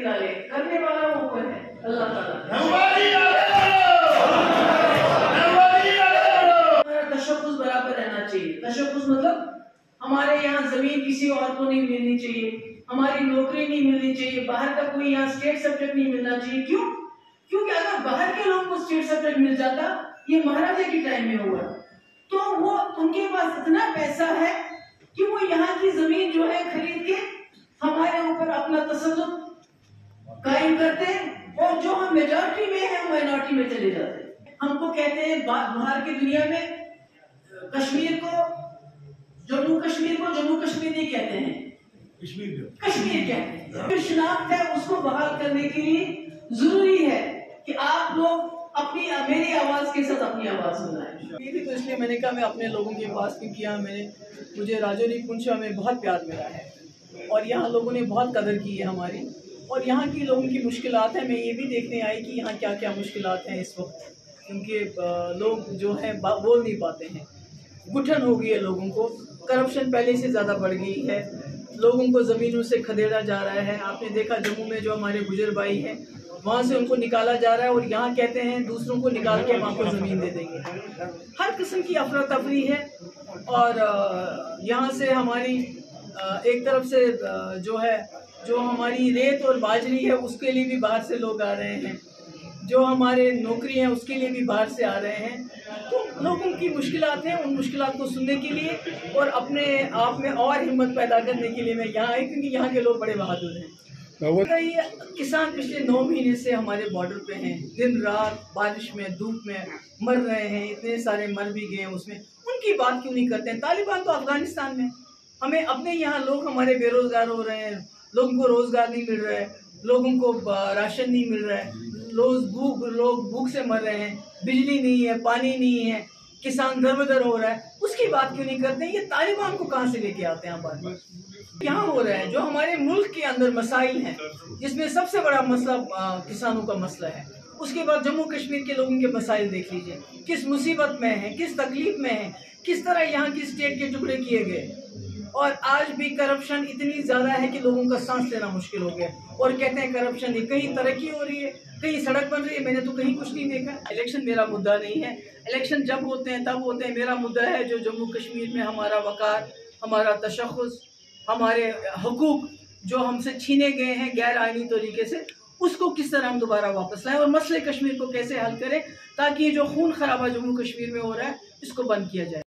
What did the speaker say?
निकाले, करने वाला वो कौन है? अल्लाह ताला। हमारा तशक्कुस बराबर रहना चाहिए। तशक्कुस मतलब हमारे यहाँ जमीन किसी और को नहीं मिलनी चाहिए, हमारी नौकरी नहीं मिलनी चाहिए, बाहर का कोई यहाँ स्टेट सब्जेक्ट नहीं मिलना चाहिए। क्यों? क्योंकि अगर बाहर के लोगों को स्टेट सब्जेक्ट मिल जाता, ये महाराजा के टाइम में हुआ, तो वो उनके पास इतना पैसा है कि वो यहाँ की जमीन जो है खरीद के हमारे ऊपर अपना तसल्लुत कायम करते हैं, और जो हम मेजॉरिटी में है माइनॉरिटी में चले जाते हैं। हमको कहते हैं बाहर की दुनिया में कश्मीर को जम्मू कश्मीर नहीं कहते हैं, कश्मीर कहते हैं। फिर शिनाख्त है, उसको बहाल करने के लिए जरूरी है कि आप लोग अपनी मेरी आवाज के साथ अपनी आवाज सुनाएं। ये भी तो इसलिए मैंने कहा मैं अपने लोगों के पास, क्योंकि यहाँ मुझे राजौरी पुंछा में बहुत प्यार मिला है और यहाँ लोगों ने बहुत कदर की है हमारी, और यहाँ की लोगों की मुश्किलात है। मैं ये भी देखने आई कि यहाँ क्या क्या मुश्किलात हैं इस वक्त, क्योंकि लोग जो हैं बोल नहीं पाते हैं, घुटन हो गई है लोगों को, करप्शन पहले से ज़्यादा बढ़ गई है, लोगों को ज़मीनों से खदेड़ा जा रहा है। आपने देखा जम्मू में जो हमारे गुजर भाई हैं, वहाँ से उनको निकाला जा रहा है, और यहाँ कहते हैं दूसरों को निकाल के वहाँ को ज़मीन दे देंगे। हर किस्म की अफरा तफरी है, और यहाँ से हमारी एक तरफ से जो हमारी रेत और बाजरी है उसके लिए भी बाहर से लोग आ रहे हैं, जो हमारे नौकरी हैं उसके लिए भी बाहर से आ रहे हैं। तो लोगों की मुश्किलात हैं, उन मुश्किलात को सुनने के लिए और अपने आप में और हिम्मत पैदा करने के लिए मैं यहाँ आई, क्योंकि यहाँ के लोग बड़े बहादुर हैं। ये किसान पिछले 9 महीने से हमारे बॉर्डर पे हैं, दिन रात बारिश में धूप में मर रहे हैं, इतने सारे मर भी गए हैं उसमें, उनकी बात क्यों नहीं करते हैं? तालिबान तो अफगानिस्तान में, हमें अपने यहाँ लोग हमारे बेरोजगार हो रहे हैं, लोगों को रोजगार नहीं मिल रहा है, लोगों को राशन नहीं मिल रहा है, लोग भूख से मर रहे हैं, बिजली नहीं है, पानी नहीं है, किसान दर-बदर हो रहा है, उसकी बात क्यों नहीं करते? ये तालिबान को कहाँ से लेके आते हैं बात? यहाँ हो रहा है जो हमारे मुल्क के अंदर मसाइल हैं, जिसमें सबसे बड़ा मसला किसानों का मसला है। उसके बाद जम्मू कश्मीर के लोगों के मसाइल देख लीजिए, किस मुसीबत में है, किस तकलीफ में है, किस तरह यहाँ की स्टेट के टुकड़े किए गए, और आज भी करप्शन इतनी ज़्यादा है कि लोगों का सांस लेना मुश्किल हो गया। और कहते हैं करप्शन नहीं, कहीं तरक्की हो रही है, कहीं सड़क बन रही है, मैंने तो कहीं कुछ नहीं देखा। इलेक्शन मेरा मुद्दा नहीं है, इलेक्शन जब होते हैं तब होते हैं। मेरा मुद्दा है जो जम्मू कश्मीर में हमारा वक़ार, हमारा तशख़्ख़ुस, हमारे हुकूक जो हमसे छीने गए हैं गैर आईनी तरीके से, उसको किस तरह हम दोबारा वापस लाएं, और मसले कश्मीर को कैसे हल करें, ताकि ये जो खून खराबा जम्मू कश्मीर में हो रहा है इसको बंद किया जाए।